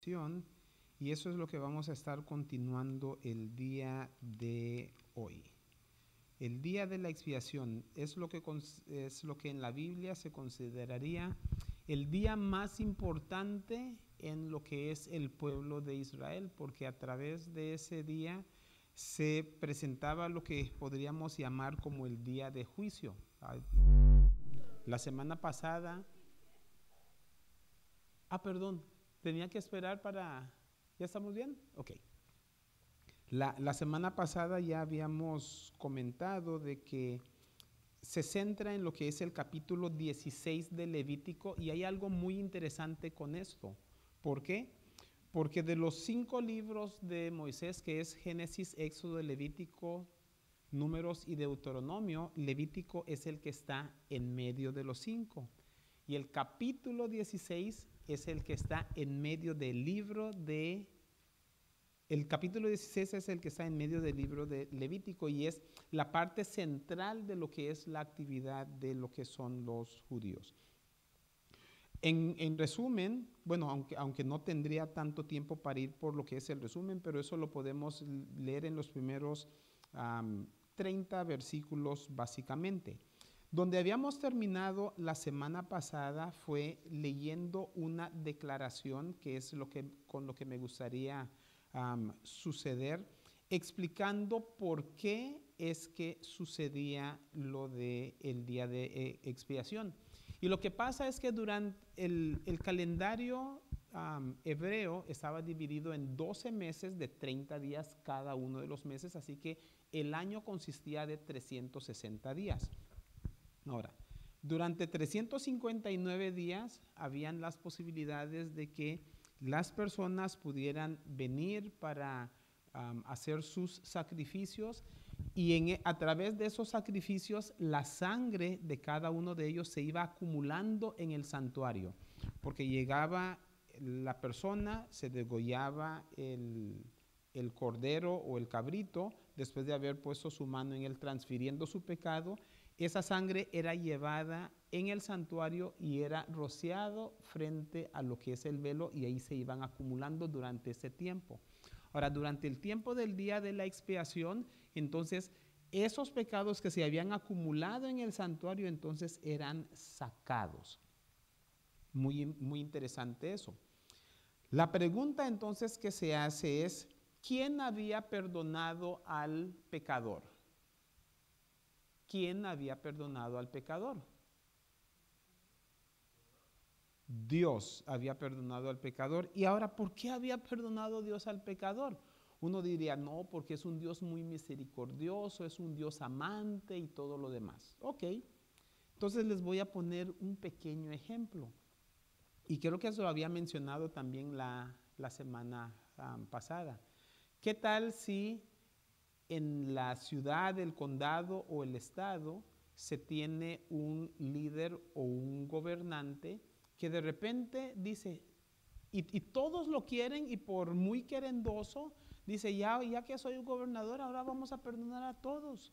expiación, y eso es lo que vamos a estar continuando el día de hoy. El día de la expiación es lo que en la Biblia se consideraría el día más importante en lo que es el pueblo de Israel, porque a través de ese día se presentaba lo que podríamos llamar como el día de juicio. La semana pasada, perdón, tenía que esperar para... ¿Ya estamos bien? Ok. La semana pasada ya habíamos comentado de que se centra en lo que es el capítulo 16 de Levítico, y hay algo muy interesante con esto. ¿Por qué? Porque de los 5 libros de Moisés, que es Génesis, Éxodo, Levítico, Números y Deuteronomio, Levítico es el que está en medio de los 5. Y el capítulo 16 es el que está en medio del libro de... El capítulo 16 es el que está en medio del libro de Levítico, y es la parte central de lo que es la actividad de lo que son los judíos. En resumen, bueno, aunque no tendría tanto tiempo para ir por lo que es el resumen, pero eso lo podemos leer en los primeros 30 versículos básicamente. Donde habíamos terminado la semana pasada fue leyendo una declaración, que es con lo que me gustaría suceder, explicando por qué es que sucedía lo del día de expiación. Y lo que pasa es que durante el calendario hebreo estaba dividido en 12 meses de 30 días cada uno de los meses, así que el año consistía de 360 días. Ahora, durante 359 días habían las posibilidades de que las personas pudieran venir para hacer sus sacrificios, y a través de esos sacrificios la sangre de cada uno de ellos se iba acumulando en el santuario, porque llegaba la persona, se degollaba el cordero o el cabrito después de haber puesto su mano en él transfiriendo su pecado. Esa sangre era llevada en el santuario y era rociado frente a lo que es el velo, y ahí se iban acumulando durante ese tiempo. Ahora, durante el tiempo del día de la expiación, entonces esos pecados que se habían acumulado en el santuario entonces eran sacados. Muy, muy interesante eso. La pregunta entonces que se hace es, ¿quién había perdonado al pecador? ¿Quién había perdonado al pecador? Dios había perdonado al pecador. Y ahora, ¿por qué había perdonado Dios al pecador? Uno diría, no, porque es un Dios muy misericordioso, es un Dios amante y todo lo demás. Ok, entonces les voy a poner un pequeño ejemplo. Y creo que eso lo había mencionado también la semana pasada. ¿Qué tal si en la ciudad, el condado o el estado se tiene un líder o un gobernante que de repente dice, y todos lo quieren, y por muy querendoso, dice, ya que soy un gobernador, ahora vamos a perdonar a todos.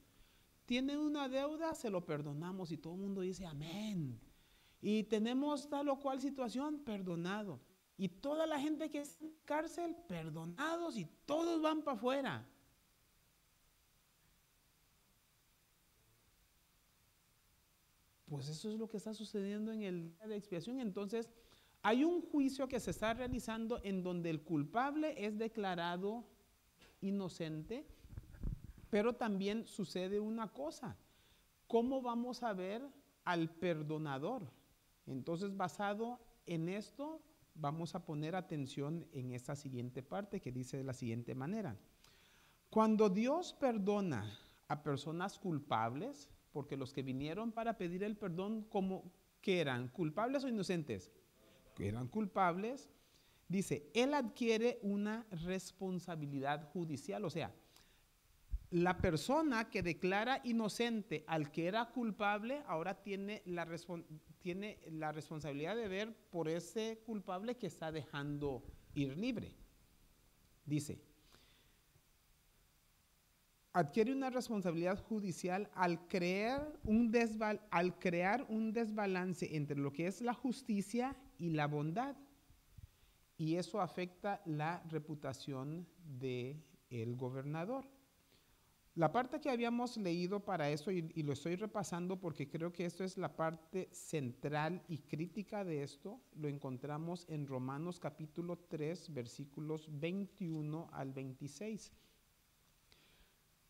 Tiene una deuda, se lo perdonamos, y todo el mundo dice, amén. Y tenemos tal o cual situación, perdonado. Y toda la gente que está en cárcel, perdonados, y todos van para afuera. Pues eso es lo que está sucediendo en el día de expiación. Entonces, hay un juicio que se está realizando en donde el culpable es declarado inocente, pero también sucede una cosa. ¿Cómo vamos a ver al perdonador? Entonces, basado en esto, vamos a poner atención en esta siguiente parte, que dice de la siguiente manera. Cuando Dios perdona a personas culpables, porque los que vinieron para pedir el perdón, ¿qué eran? ¿Culpables o inocentes? Que eran culpables. Dice, Él adquiere una responsabilidad judicial, o sea, la persona que declara inocente al que era culpable, ahora tiene la responsabilidad de ver por ese culpable que está dejando ir libre. Dice, adquiere una responsabilidad judicial al crear un desbalance entre lo que es la justicia y la bondad. y eso afecta la reputación del gobernador. La parte que habíamos leído para eso, y lo estoy repasando porque creo que esto es la parte central y crítica de esto, lo encontramos en Romanos capítulo 3, versículos 21 al 26.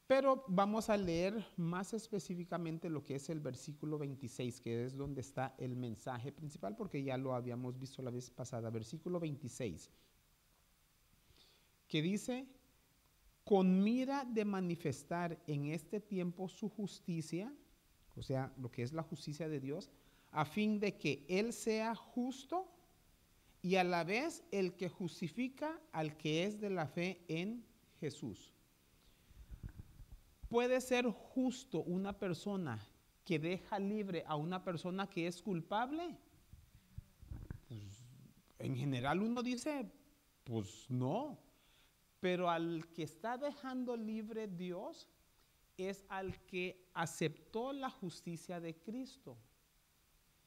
Pero vamos a leer más específicamente lo que es el versículo 26, que es donde está el mensaje principal, porque ya lo habíamos visto la vez pasada. Versículo 26, que dice: con mira de manifestar en este tiempo su justicia, o sea, lo que es la justicia de Dios, a fin de que Él sea justo y a la vez el que justifica al que es de la fe en Jesús. ¿Puede ser justo una persona que deja libre a una persona que es culpable? Pues, en general uno dice, pues no. Pero al que está dejando libre Dios es al que aceptó la justicia de Cristo.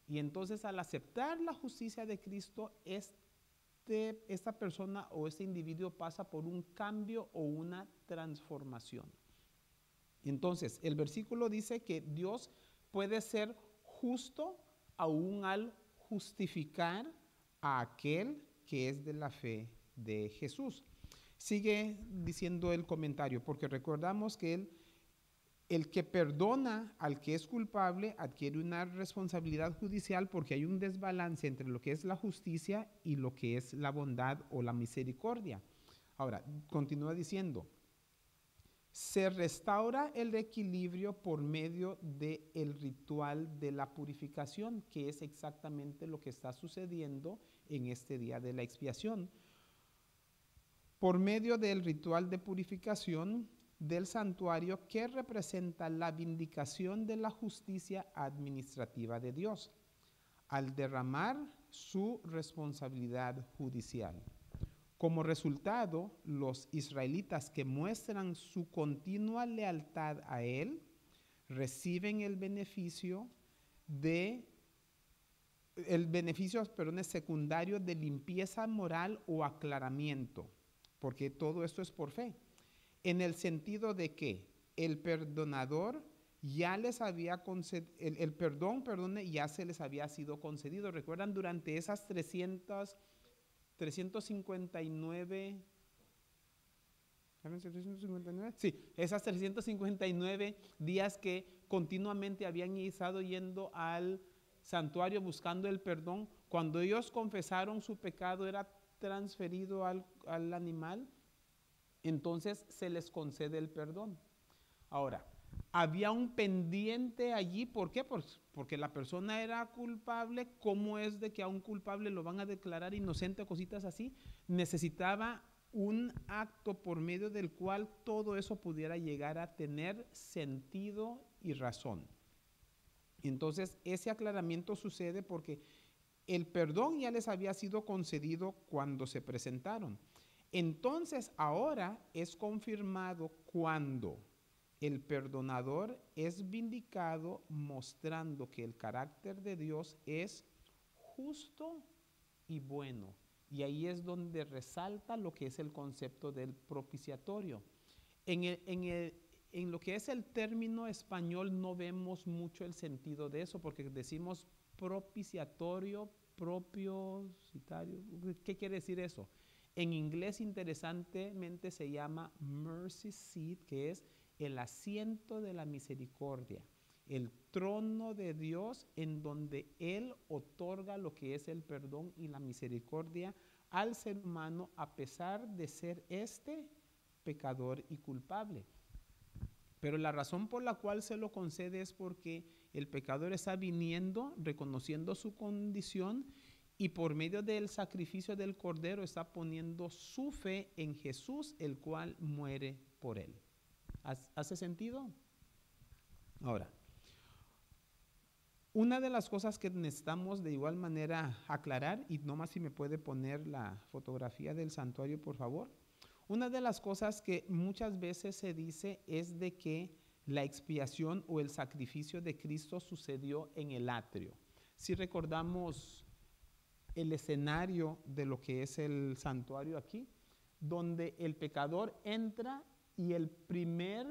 Y entonces al aceptar la justicia de Cristo, esta persona o este individuo pasa por un cambio o una transformación. Entonces, el versículo dice que Dios puede ser justo aún al justificar a aquel que es de la fe de Jesús. Sigue diciendo el comentario, porque recordamos que el que perdona al que es culpable adquiere una responsabilidad judicial porque hay un desbalance entre lo que es la justicia y lo que es la bondad o la misericordia. Ahora, continúa diciendo: se restaura el equilibrio por medio del ritual de la purificación, que es exactamente lo que está sucediendo en este día de la expiación. Por medio del ritual de purificación del santuario que representa la vindicación de la justicia administrativa de Dios, al derramar su responsabilidad judicial. Como resultado, los israelitas que muestran su continua lealtad a Él reciben el beneficio secundario de limpieza moral o aclaramiento, porque todo esto es por fe, en el sentido de que el perdonador ya les había concedido, el perdón, ya se les había sido concedido. ¿Recuerdan durante esas 359, sí, esas 359 días que continuamente habían estado yendo al santuario buscando el perdón? Cuando ellos confesaron su pecado, era transferido al animal, entonces se les concede el perdón. Ahora, había un pendiente allí. ¿Por qué? Porque la persona era culpable. ¿Cómo es de que a un culpable lo van a declarar inocente o cositas así? Necesitaba un acto por medio del cual todo eso pudiera llegar a tener sentido y razón. Entonces, ese aclaramiento sucede porque el perdón ya les había sido concedido cuando se presentaron. Entonces, ahora es confirmado cuando el perdonador es vindicado, mostrando que el carácter de Dios es justo y bueno. Y ahí es donde resalta lo que es el concepto del propiciatorio. En lo que es el término español no vemos mucho el sentido de eso, porque decimos propiciatorio, propiciatorio. ¿Qué quiere decir eso? En inglés, interesantemente, se llama mercy seat, que es el asiento de la misericordia, el trono de Dios en donde Él otorga lo que es el perdón y la misericordia al ser humano, a pesar de ser pecador y culpable. Pero la razón por la cual se lo concede es porque el pecador está viniendo, reconociendo su condición, y por medio del sacrificio del Cordero está poniendo su fe en Jesús, el cual muere por él. ¿Hace sentido? Ahora, una de las cosas que necesitamos de igual manera aclarar, y nomás si me puede poner la fotografía del santuario, por favor. Una de las cosas que muchas veces se dice es de que la expiación o el sacrificio de Cristo sucedió en el atrio. Si recordamos el escenario de lo que es el santuario aquí, donde el pecador entra y el primer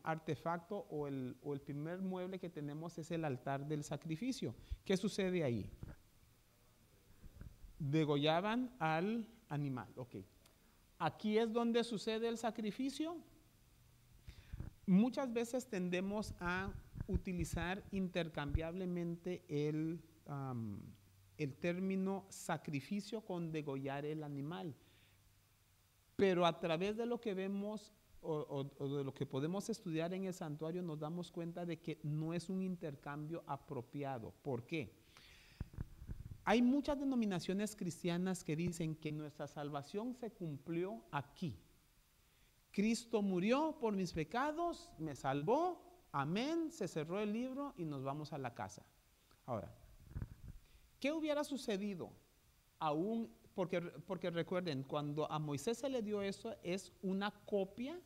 artefacto o el primer mueble que tenemos es el altar del sacrificio. ¿Qué sucede ahí? Degollaban al animal. Ok. Aquí es donde sucede el sacrificio. Muchas veces tendemos a utilizar intercambiablemente el término sacrificio con degollar el animal. Pero a través de lo que vemos o de lo que podemos estudiar en el santuario nos damos cuenta de que no es un intercambio apropiado. ¿Por qué? Hay muchas denominaciones cristianas que dicen que nuestra salvación se cumplió aquí. Cristo murió por mis pecados, me salvó, amén, se cerró el libro y nos vamos a la casa. Ahora, ¿qué hubiera sucedido aún? Porque recuerden, cuando a Moisés se le dio eso, es una copia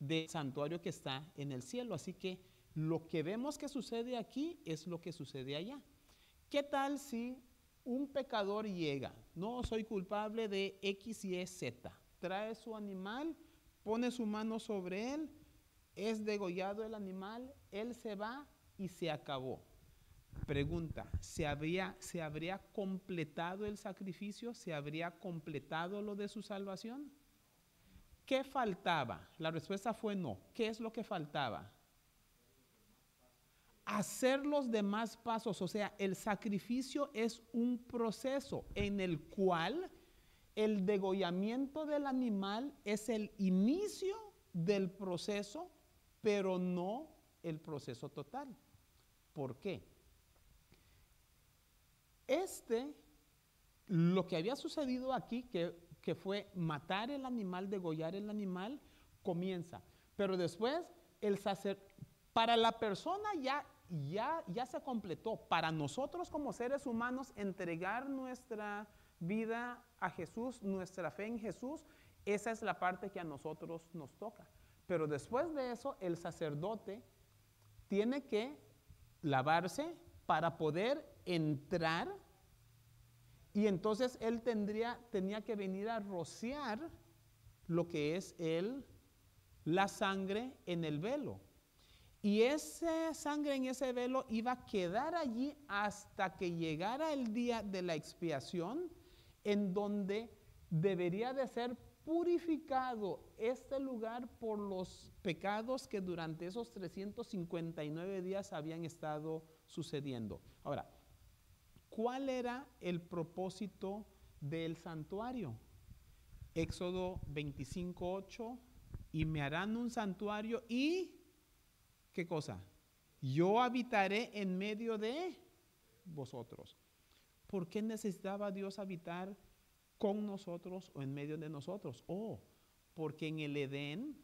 del santuario que está en el cielo. Así que lo que vemos que sucede aquí es lo que sucede allá. ¿Qué tal si un pecador llega? No, soy culpable de X, Y, Z. Trae su animal, pone su mano sobre él, es degollado el animal, él se va y se acabó. Pregunta, ¿se habría completado el sacrificio? ¿Se habría completado lo de su salvación? ¿Qué faltaba? La respuesta fue no. ¿Qué es lo que faltaba? Hacer los demás pasos. O sea, el sacrificio es un proceso en el cual el degollamiento del animal es el inicio del proceso, pero no el proceso total. ¿Por qué? Lo que había sucedido aquí, que fue matar el animal, degollar el animal, comienza. Pero después, para la persona ya se completó. Para nosotros como seres humanos, entregar nuestra vida a Jesús, nuestra fe en Jesús, esa es la parte que a nosotros nos toca. Pero después de eso, el sacerdote tiene que lavarse para poder entrar, y entonces él tenía que venir a rociar lo que es la sangre en el velo. Y esa sangre en ese velo iba a quedar allí hasta que llegara el día de la expiación, en donde debería de ser purificado este lugar por los pecados que durante esos 359 días habían estado sucediendo. Ahora, ¿cuál era el propósito del santuario? Éxodo 25:8, y me harán un santuario y, ¿qué cosa? Yo habitaré en medio de vosotros. ¿Por qué necesitaba Dios habitar con nosotros o en medio de nosotros? Porque en el Edén,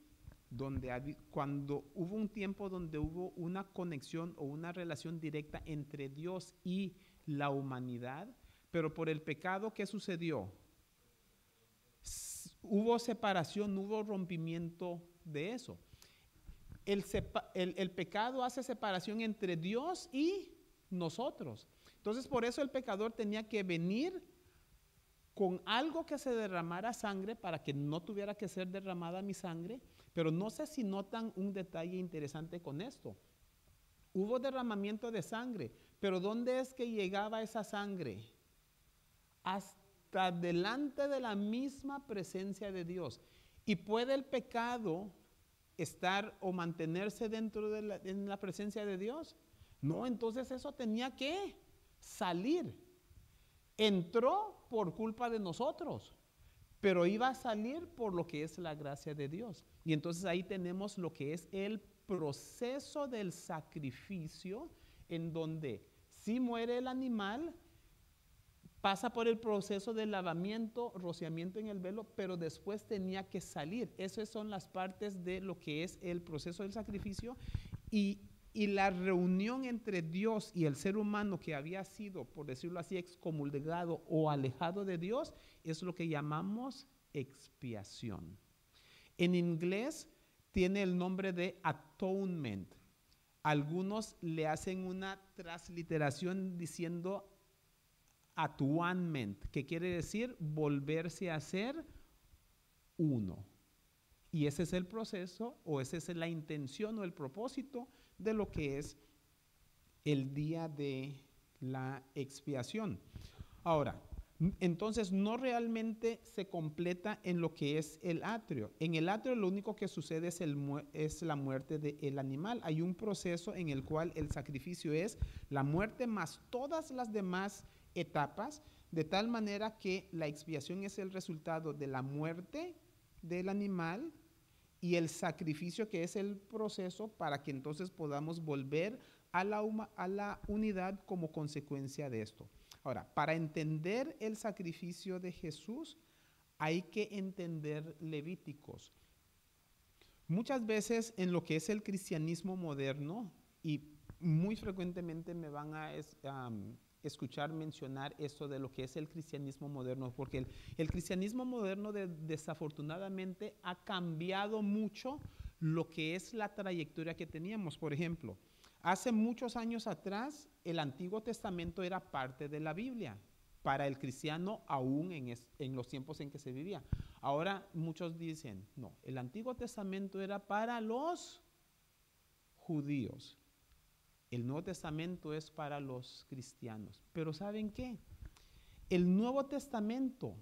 cuando hubo un tiempo donde hubo una conexión o una relación directa entre Dios y la humanidad, pero por el pecado, ¿qué sucedió? Hubo separación, hubo rompimiento de eso. El pecado hace separación entre Dios y nosotros. Entonces, por eso el pecador tenía que venir con algo que se derramara sangre para que no tuviera que ser derramada mi sangre. Pero no sé si notan un detalle interesante con esto. Hubo derramamiento de sangre, pero ¿dónde es que llegaba esa sangre? Hasta delante de la misma presencia de Dios. ¿Y puede el pecado estar o mantenerse dentro en la presencia de Dios? No, entonces eso tenía que salir. Entró por culpa de nosotros, pero iba a salir por lo que es la gracia de Dios. Y entonces ahí tenemos lo que es el proceso del sacrificio, en donde si muere el animal, pasa por el proceso de lavamiento, rociamiento en el velo, pero después tenía que salir. Esas son las partes de lo que es el proceso del sacrificio, y la reunión entre Dios y el ser humano que había sido, por decirlo así, excomulgado o alejado de Dios, es lo que llamamos expiación. En inglés tiene el nombre de atonement. Algunos le hacen una transliteración diciendo atonement, que quiere decir volverse a ser uno. Y ese es el proceso, o esa es la intención o el propósito de lo que es el día de la expiación. Ahora, entonces no realmente se completa en lo que es el atrio. En el atrio lo único que sucede es la muerte del animal. Hay un proceso en el cual el sacrificio es la muerte más todas las demás etapas, de tal manera que la expiación es el resultado de la muerte del animal y el sacrificio, que es el proceso para que entonces podamos volver a la unidad como consecuencia de esto. Ahora, para entender el sacrificio de Jesús, hay que entender Levíticos. Muchas veces en lo que es el cristianismo moderno, y muy frecuentemente me van a escuchar mencionar esto de lo que es el cristianismo moderno, porque el cristianismo moderno desafortunadamente ha cambiado mucho lo que es la trayectoria que teníamos. Por ejemplo, hace muchos años atrás, el Antiguo Testamento era parte de la Biblia para el cristiano aún en los tiempos en que se vivía. Ahora muchos dicen, no, el Antiguo Testamento era para los judíos. El Nuevo Testamento es para los cristianos. Pero ¿saben qué? El Nuevo Testamento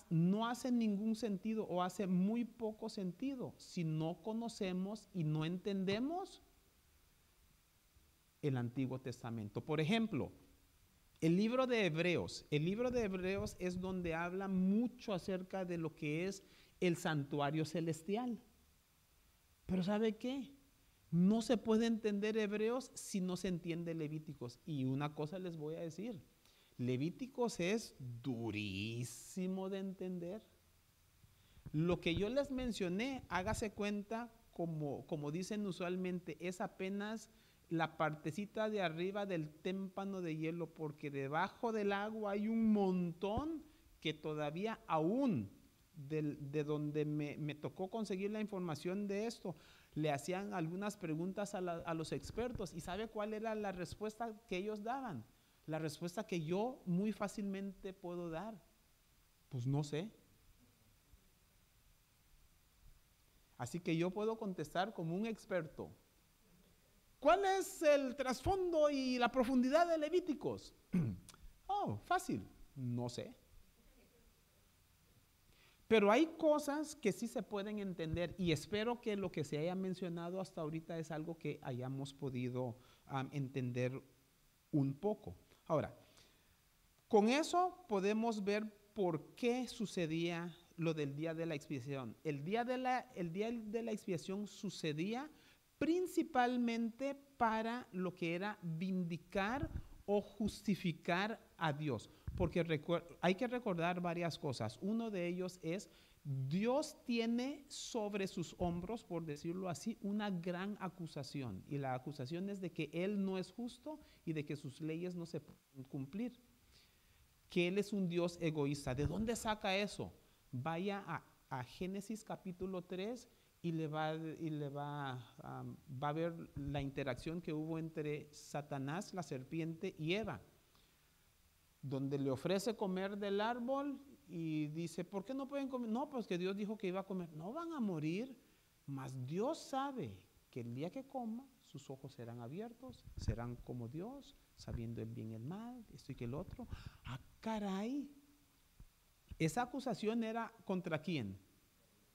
no hace ningún sentido o hace muy poco sentido si no conocemos y no entendemos el Antiguo Testamento. Por ejemplo, el libro de Hebreos es donde habla mucho acerca de lo que es el santuario celestial. Pero ¿sabe qué? No se puede entender Hebreos si no se entiende Levíticos. Y una cosa les voy a decir, Levíticos es durísimo de entender. Lo que yo les mencioné, hágase cuenta, como dicen usualmente, es apenas la partecita de arriba del témpano de hielo, porque debajo del agua hay un montón que todavía aún de donde me tocó conseguir la información de esto, le hacían algunas preguntas a los expertos. ¿Y sabe cuál era la respuesta que ellos daban? La respuesta que yo muy fácilmente puedo dar. Pues no sé. Así que yo puedo contestar como un experto. ¿Cuál es el trasfondo y la profundidad de Levíticos? Oh, fácil. No sé. Pero hay cosas que sí se pueden entender y espero que lo que se haya mencionado hasta ahorita es algo que hayamos podido entender un poco. Ahora, con eso podemos ver por qué sucedía lo del día de la expiación. El día de la expiación sucedía principalmente para lo que era vindicar o justificar a Dios. Porque hay que recordar varias cosas. Uno de ellos es, Dios tiene sobre sus hombros, por decirlo así, una gran acusación. Y la acusación es de que Él no es justo y de que sus leyes no se pueden cumplir. Que Él es un Dios egoísta. ¿De dónde saca eso? Vaya a Génesis capítulo 3 y va a ver la interacción que hubo entre Satanás, la serpiente, y Eva, donde le ofrece comer del árbol y dice, ¿por qué no pueden comer? No, pues que Dios dijo que iba a comer. No van a morir, mas Dios sabe que el día que coma, sus ojos serán abiertos, serán como Dios, sabiendo el bien y el mal, esto y que el otro. Ah, caray. Esa acusación era ¿contra quién?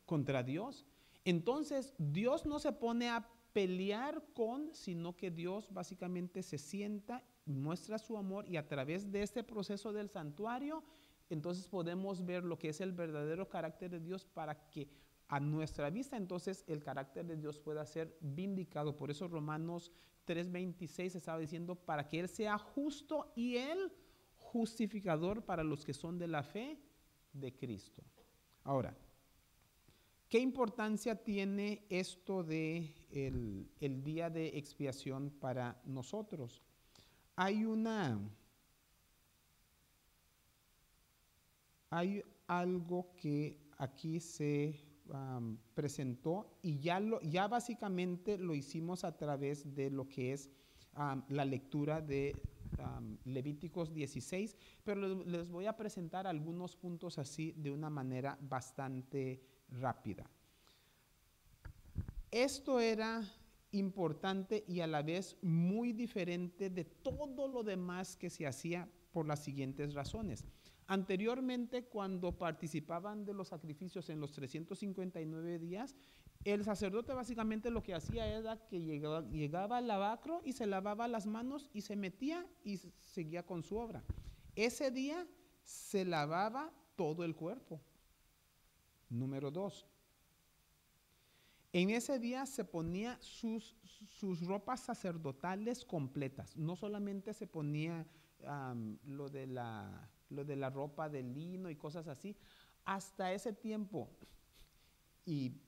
Contra Dios. Entonces, Dios no se pone a pelear sino que Dios básicamente se sienta, muestra su amor y a través de este proceso del santuario, entonces podemos ver lo que es el verdadero carácter de Dios para que a nuestra vista entonces el carácter de Dios pueda ser vindicado. Por eso Romanos 3:26 estaba diciendo para que Él sea justo y el justificador para los que son de la fe de Cristo. Ahora, ¿qué importancia tiene esto de el día de expiación para nosotros? Hay algo que aquí se presentó y ya básicamente lo hicimos a través de lo que es la lectura de Levíticos 16, pero les voy a presentar algunos puntos así de una manera bastante rápida. Esto era importante y a la vez muy diferente de todo lo demás que se hacía por las siguientes razones. Anteriormente, cuando participaban de los sacrificios en los 359 días, el sacerdote básicamente lo que hacía era que llegaba al lavacro y se lavaba las manos y se metía y seguía con su obra. Ese día se lavaba todo el cuerpo. Número 2. En ese día se ponía sus ropas sacerdotales completas. No solamente se ponía lo de la ropa de lino y cosas así. Hasta ese tiempo, y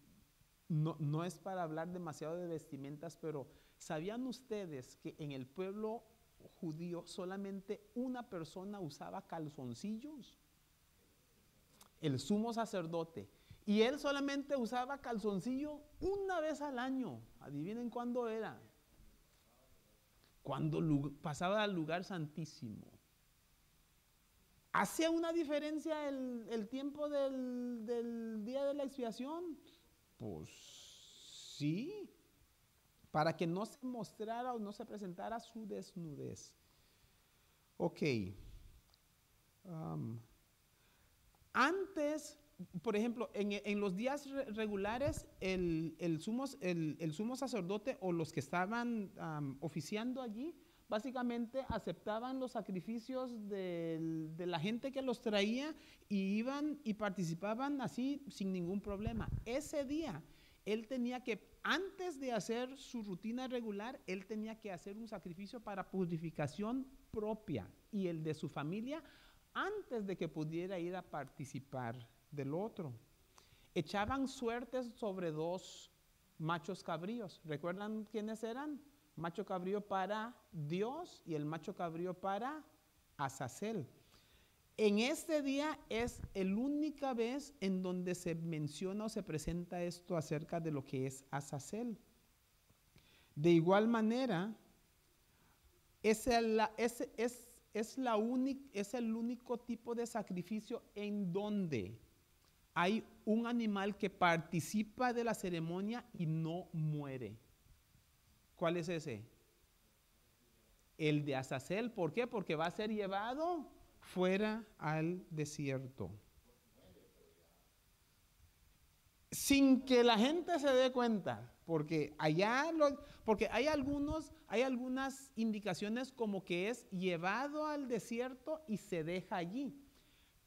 no es para hablar demasiado de vestimentas, pero ¿sabían ustedes que en el pueblo judío solamente una persona usaba calzoncillos? El sumo sacerdote. Y él solamente usaba calzoncillo una vez al año. Adivinen cuándo era. Cuando pasaba al lugar santísimo. ¿Hacía una diferencia el tiempo del día de la expiación? Pues sí. Para que no se mostrara o no se presentara su desnudez. Ok. Antes, por ejemplo, en los días regulares, el sumo sacerdote o los que estaban oficiando allí, básicamente aceptaban los sacrificios de la gente que los traía y iban y participaban así sin ningún problema. Ese día, él tenía que, antes de hacer su rutina regular, él tenía que hacer un sacrificio para purificación propia y el de su familia antes de que pudiera ir a participar del otro. Echaban suertes sobre 2 machos cabríos. ¿Recuerdan quiénes eran? Macho cabrío para Dios y el macho cabrío para Azazel. En este día es la única vez en donde se menciona o se presenta esto acerca de lo que es Azazel. De igual manera, es el único tipo de sacrificio en donde hay un animal que participa de la ceremonia y no muere. ¿Cuál es ese? El de Azazel. ¿Por qué? Porque va a ser llevado fuera al desierto. Sin que la gente se dé cuenta, porque porque hay algunas indicaciones como que es llevado al desierto y se deja allí.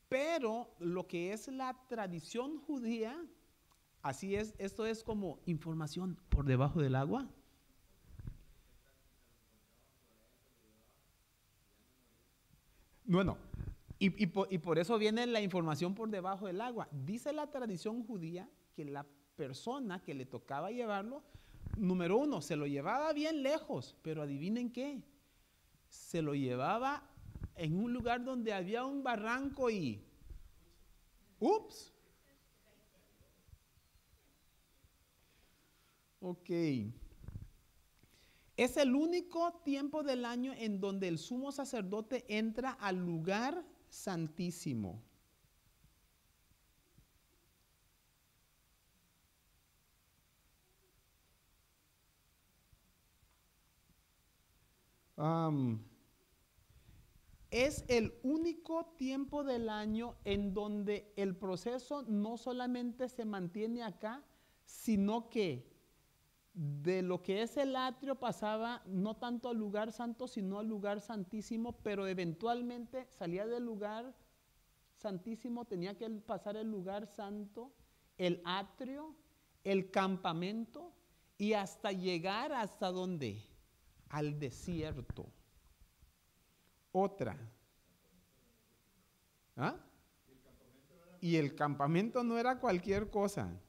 Pero lo que es la tradición judía, así es, esto es como información por debajo del agua. Bueno, y por eso viene la información por debajo del agua. Dice la tradición judía que la persona que le tocaba llevarlo, número 1, se lo llevaba bien lejos, pero adivinen qué, se lo llevaba en un lugar donde había un barranco y ¡ups! Ok. Es el único tiempo del año en donde el sumo sacerdote entra al lugar santísimo. Es el único tiempo del año en donde el proceso no solamente se mantiene acá, sino que de lo que es el atrio pasaba no tanto al lugar santo, sino al lugar santísimo, pero eventualmente salía del lugar santísimo, tenía que pasar el lugar santo, el atrio, el campamento y hasta llegar hasta ¿dónde? Al desierto. Otra. ¿Ah? Y el campamento no era cualquier cosa.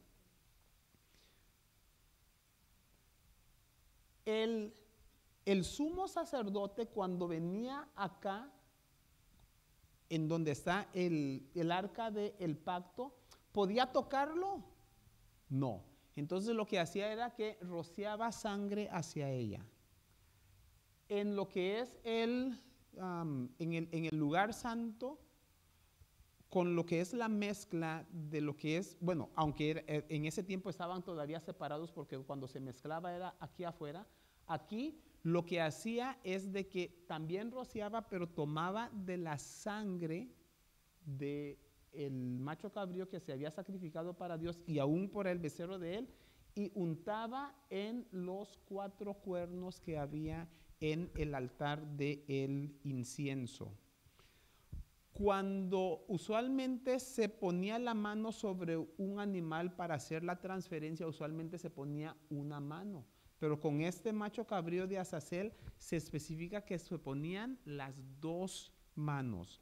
El sumo sacerdote cuando venía acá, en donde está el arca del pacto, podía tocarlo No. Entonces lo que hacía era que rociaba sangre hacia ella. En lo que es en el lugar santo, con lo que es la mezcla de lo que es, bueno, aunque en ese tiempo estaban todavía separados porque cuando se mezclaba era aquí afuera, aquí lo que hacía es de que también rociaba, pero tomaba de la sangre del macho cabrío que se había sacrificado para Dios y aún por el becerro de él, y untaba en los 4 cuernos que había en el altar del incienso. Cuando usualmente se ponía la mano sobre un animal para hacer la transferencia, usualmente se ponía una mano. Pero con este macho cabrío de Azazel se especifica que se ponían las 2 manos.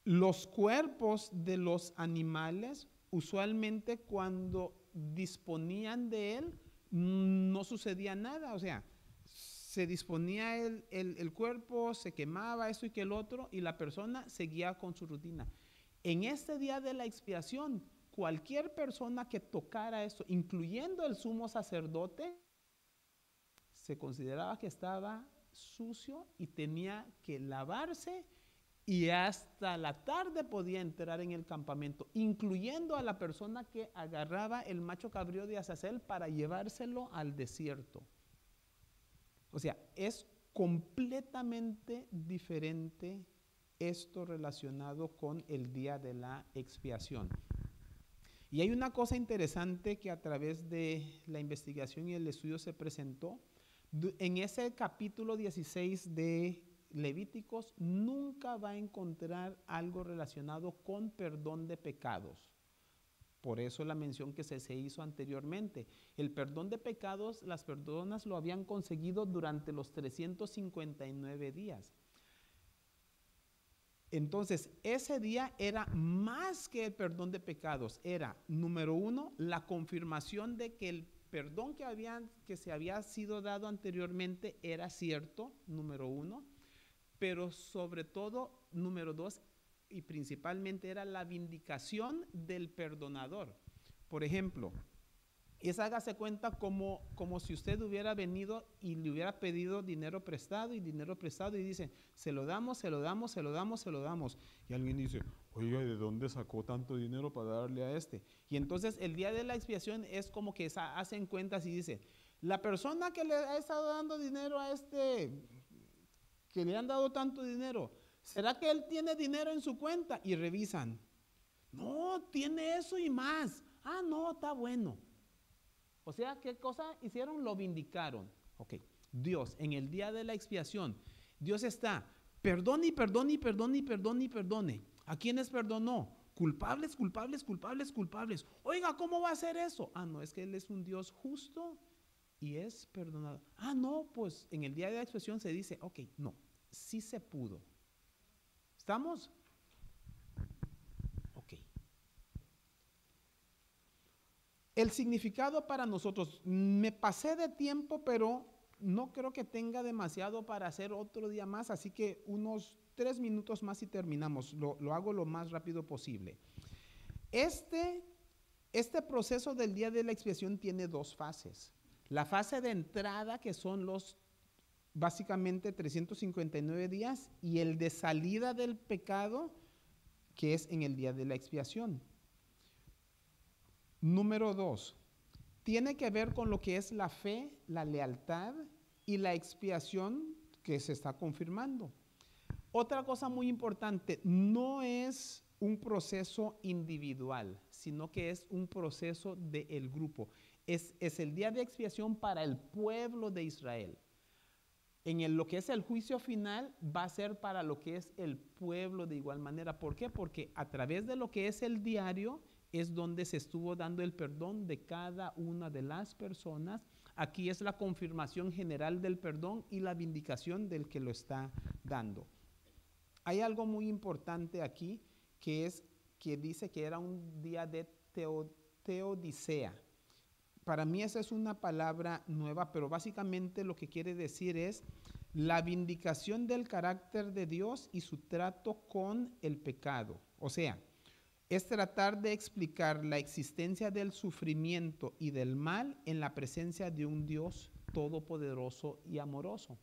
Los cuerpos de los animales, usualmente cuando disponían de él, no sucedía nada. O sea, se disponía el cuerpo, se quemaba esto y que el otro, y la persona seguía con su rutina. En este día de la expiación, cualquier persona que tocara esto, incluyendo el sumo sacerdote, se consideraba que estaba sucio y tenía que lavarse, y hasta la tarde podía entrar en el campamento, incluyendo a la persona que agarraba el macho cabrío de Azazel para llevárselo al desierto. O sea, es completamente diferente esto relacionado con el día de la expiación. Y hay una cosa interesante que a través de la investigación y el estudio se presentó. En ese capítulo 16 de Levíticos nunca va a encontrar algo relacionado con perdón de pecados. Por eso la mención que se hizo anteriormente. El perdón de pecados, las personas lo habían conseguido durante los 359 días. Entonces, ese día era más que el perdón de pecados. Era, número 1, la confirmación de que el perdón que se había sido dado anteriormente era cierto, número 1. Pero sobre todo, número 2, y principalmente era la vindicación del perdonador. Por ejemplo, hágase cuenta como si usted hubiera venido y le hubiera pedido dinero prestado y dice, se lo damos. Y alguien dice, oiga, ¿de dónde sacó tanto dinero para darle a este? Y entonces el día de la expiación es como que hacen cuentas y dice, la persona que le ha estado dando dinero a este, que le han dado tanto dinero, ¿será que él tiene dinero en su cuenta? Y revisan. No, tiene eso y más. Ah, no, está bueno. O sea, ¿qué cosa hicieron? Lo vindicaron. Ok, Dios, en el día de la expiación, Dios está, perdone y perdone y perdone y perdone y perdone. ¿A quiénes perdonó? Culpables. Oiga, ¿cómo va a ser eso? Ah, no, es que Él es un Dios justo y es perdonado. Ah, no, pues en el día de la expiación se dice, ok, no, sí se pudo. ¿Estamos? Ok. El significado para nosotros, me pasé de tiempo, pero no creo que tenga demasiado para hacer otro día más, así que unos 3 minutos más y terminamos. Lo hago lo más rápido posible. Este proceso del día de la expiación tiene 2 fases. La fase de entrada, que son los básicamente 359 días, y el de salida del pecado, que es en el día de la expiación. Número 2, tiene que ver con lo que es la fe, la lealtad y la expiación que se está confirmando. Otra cosa muy importante, no es un proceso individual, sino que es un proceso del grupo. Es el día de expiación para el pueblo de Israel. Lo que es el juicio final va a ser para lo que es el pueblo de igual manera. ¿Por qué? Porque a través de lo que es el diario es donde se estuvo dando el perdón de cada una de las personas. Aquí es la confirmación general del perdón y la vindicación del que lo está dando. Hay algo muy importante aquí que dice que era un día de teodicea. Para mí esa es una palabra nueva, pero básicamente lo que quiere decir es la vindicación del carácter de Dios y su trato con el pecado. O sea, es tratar de explicar la existencia del sufrimiento y del mal en la presencia de un Dios todopoderoso y amoroso.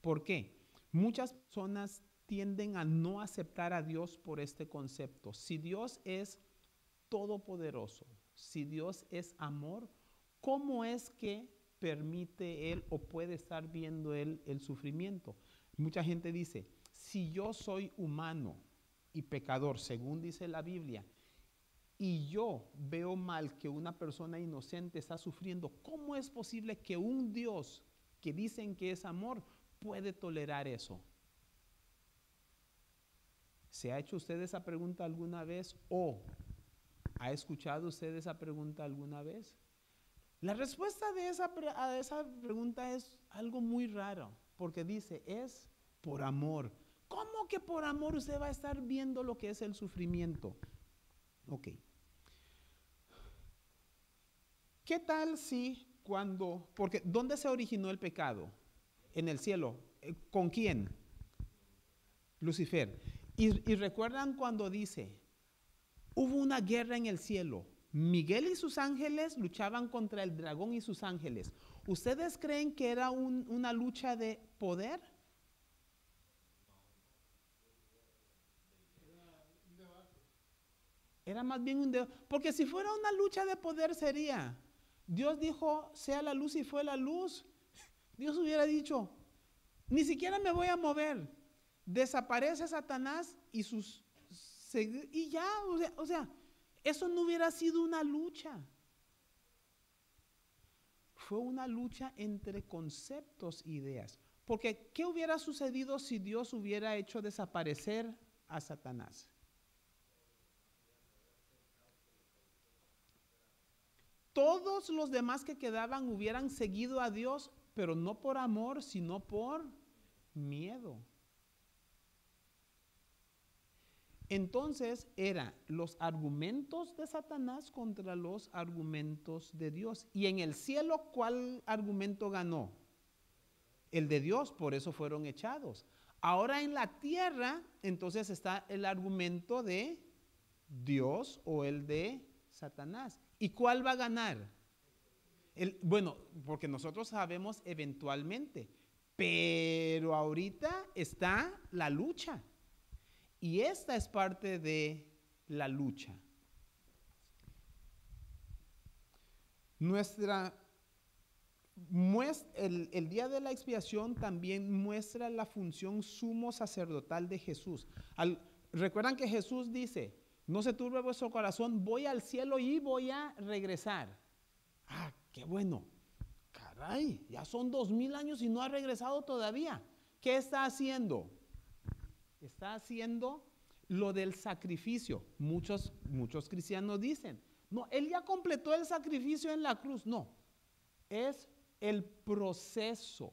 ¿Por qué? Muchas personas tienden a no aceptar a Dios por este concepto. Si Dios es todopoderoso, si Dios es amor, ¿cómo es que permite Él o puede estar viendo Él el sufrimiento? Mucha gente dice, si yo soy humano y pecador, según dice la Biblia, y yo veo mal que una persona inocente está sufriendo, ¿cómo es posible que un Dios que dicen que es amor puede tolerar eso? ¿Se ha hecho usted esa pregunta alguna vez o ha escuchado usted esa pregunta alguna vez? La respuesta a esa pregunta es algo muy raro, porque dice, es por amor. ¿Cómo que por amor usted va a estar viendo lo que es el sufrimiento? Ok. ¿Qué tal si porque ¿dónde se originó el pecado? En el cielo. ¿Con quién? Lucifer. Y recuerdan cuando dice, hubo una guerra en el cielo. Miguel y sus ángeles luchaban contra el dragón y sus ángeles. ¿Ustedes creen que era una lucha de poder? Era más bien un debate. Porque si fuera una lucha de poder sería, Dios dijo, sea la luz y fue la luz. Dios hubiera dicho, ni siquiera me voy a mover. Desaparece Satanás y y ya, o sea, eso no hubiera sido una lucha. Fue una lucha entre conceptos e ideas. Porque, ¿qué hubiera sucedido si Dios hubiera hecho desaparecer a Satanás? Todos los demás que quedaban hubieran seguido a Dios, pero no por amor, sino por miedo. Entonces eran los argumentos de Satanás contra los argumentos de Dios. Y en el cielo, ¿cuál argumento ganó? El de Dios, por eso fueron echados. Ahora en la tierra, entonces está el argumento de Dios o el de Satanás. ¿Y cuál va a ganar? Bueno, porque nosotros sabemos eventualmente, pero ahorita está la lucha. Y esta es parte de la lucha. El día de la expiación también muestra la función sumo sacerdotal de Jesús. Recuerdan que Jesús dice, no se turbe vuestro corazón, voy al cielo y voy a regresar. Ah, qué bueno. Caray, ya son 2000 años y no ha regresado todavía. ¿Qué está haciendo? Está haciendo lo del sacrificio. Muchos cristianos dicen, no, Él ya completó el sacrificio en la cruz. No, es el proceso.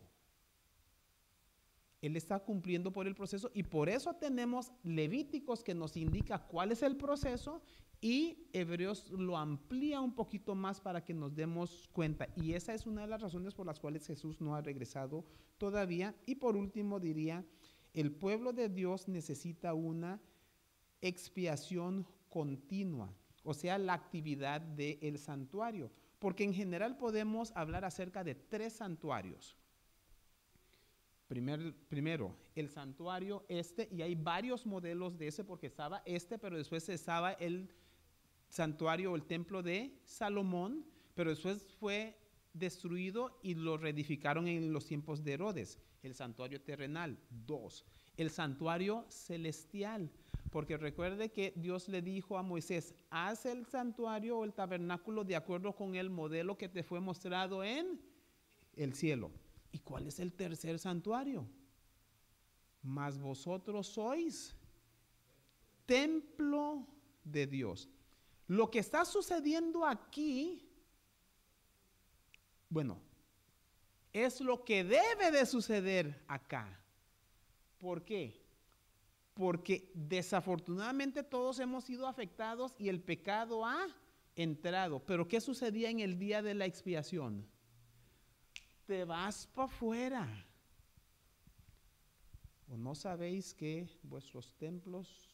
Él está cumpliendo por el proceso y por eso tenemos Levíticos que nos indica cuál es el proceso y Hebreos lo amplía un poquito más para que nos demos cuenta. Y esa es una de las razones por las cuales Jesús no ha regresado todavía. Y por último diría, el pueblo de Dios necesita una expiación continua, o sea, la actividad del santuario. Porque en general podemos hablar acerca de 3 santuarios. Primero, el santuario y hay varios modelos de ese porque estaba pero después estaba el santuario o el templo de Salomón, pero después fue destruido y lo reedificaron en los tiempos de Herodes. El santuario terrenal. 2, el santuario celestial. Porque recuerde que Dios le dijo a Moisés, haz el santuario o el tabernáculo de acuerdo con el modelo que te fue mostrado en el cielo. ¿Y cuál es el tercer santuario? Mas vosotros sois templo de Dios. Lo que está sucediendo aquí, bueno, es lo que debe de suceder acá. ¿Por qué? Porque desafortunadamente todos hemos sido afectados y el pecado ha entrado. Pero ¿qué sucedía en el día de la expiación? Te vas para afuera. ¿O no sabéis que vuestros templos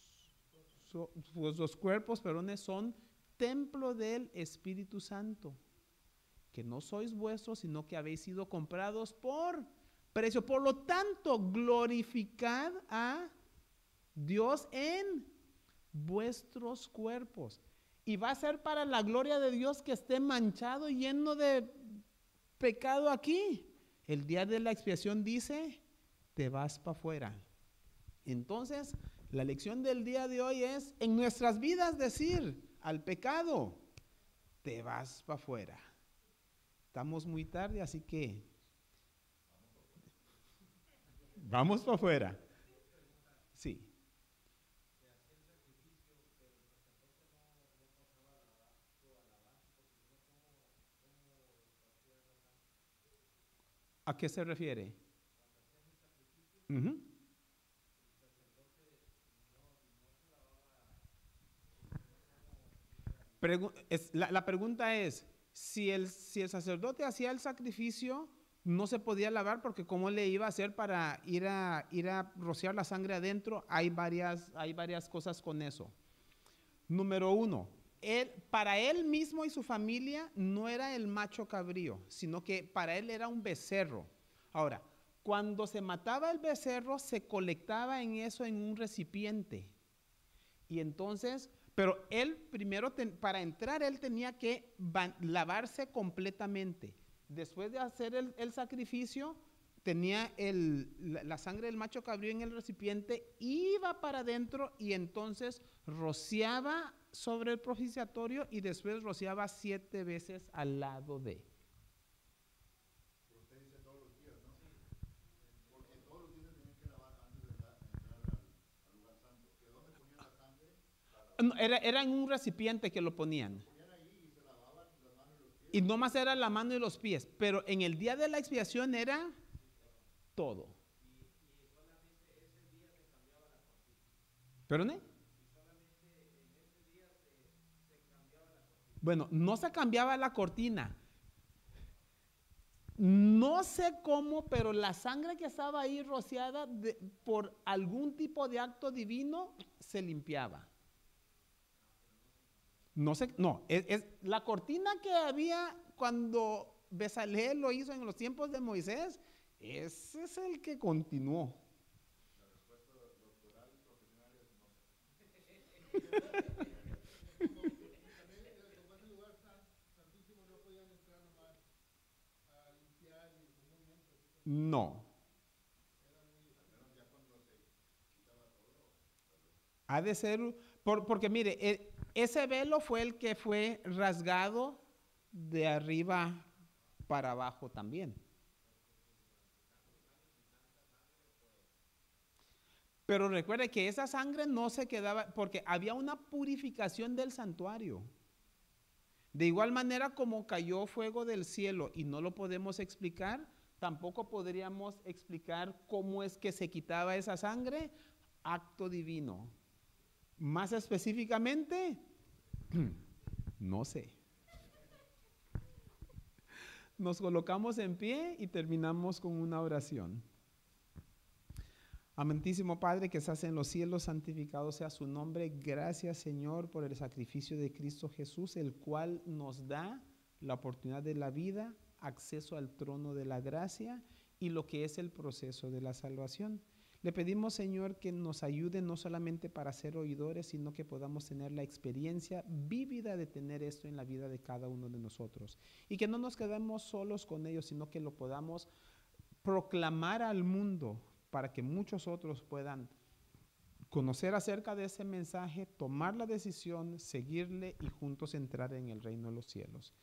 vuestros cuerpos, perdón, son templo del Espíritu Santo, que no sois vuestros, sino que habéis sido comprados por precio. Por lo tanto, glorificad a Dios en vuestros cuerpos. Y va a ser para la gloria de Dios que esté manchado y lleno de pecado aquí. El día de la expiación dice, te vas para afuera. Entonces, la lección del día de hoy es, en nuestras vidas decir al pecado, te vas para afuera. Estamos muy tarde, así que vamos para afuera. Sí. ¿A qué se refiere? Uh-huh. La pregunta es, si el sacerdote hacía el sacrificio, no se podía lavar porque cómo le iba a hacer para ir a rociar la sangre adentro. Hay varias cosas con eso. Número uno, para él mismo y su familia no era el macho cabrío, sino que para él era un becerro. Ahora, cuando se mataba el becerro, se colectaba en eso en un recipiente. Y entonces, pero él primero, para entrar, él tenía que lavarse completamente. Después de hacer el sacrificio, tenía la sangre del macho cabrío en el recipiente, iba para adentro y entonces rociaba sobre el propiciatorio y después rociaba 7 veces al lado de. Usted dice todos los días, ¿no? Porque todos los días tenían que lavar antes de entrar al lugar santo. ¿De dónde ponían la sangre? No, era en un recipiente que lo ponían. Ponían ahí y se lavaban las manos y los pies. Y no más era la mano y los pies, pero en el día de la expiación era todo. Y solamente ese día se cambiaba la cortina. ¿Perdone? Y solamente en ese día se cambiaba la cortina. Bueno, no se cambiaba la cortina. No sé cómo, pero la sangre que estaba ahí rociada por algún tipo de acto divino se limpiaba. No sé, no, es la cortina que había cuando Bezalel lo hizo en los tiempos de Moisés, ese es el que continuó. La respuesta doctoral profesional es no sé. También como ese lugar santísimo no podían entrar nomás a limpiar y comúnmente. No, Ya cuando se quitaba todo. ha de ser, porque mire, ese velo fue el que fue rasgado de arriba para abajo también. Pero recuerde que esa sangre no se quedaba, porque había una purificación del santuario. De igual manera como cayó fuego del cielo y no lo podemos explicar, tampoco podríamos explicar cómo es que se quitaba esa sangre, acto divino. Más específicamente, no sé. Nos colocamos en pie y terminamos con una oración. Amantísimo Padre que estás en los cielos, santificado sea su nombre. Gracias, Señor, por el sacrificio de Cristo Jesús, el cual nos da la oportunidad de la vida, acceso al trono de la gracia y lo que es el proceso de la salvación. Le pedimos, Señor, que nos ayude no solamente para ser oidores, sino que podamos tener la experiencia vívida de tener esto en la vida de cada uno de nosotros. Y que no nos quedemos solos con ello, sino que lo podamos proclamar al mundo para que muchos otros puedan conocer acerca de ese mensaje, tomar la decisión, seguirle y juntos entrar en el reino de los cielos.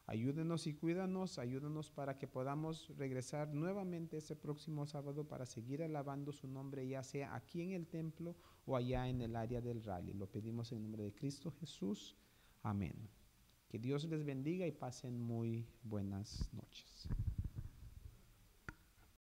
Ayúdenos y cuídanos, ayúdanos para que podamos regresar nuevamente ese próximo sábado para seguir alabando su nombre, ya sea aquí en el templo o allá en el área del rally. Lo pedimos en nombre de Cristo Jesús. Amén. Que Dios les bendiga y pasen muy buenas noches.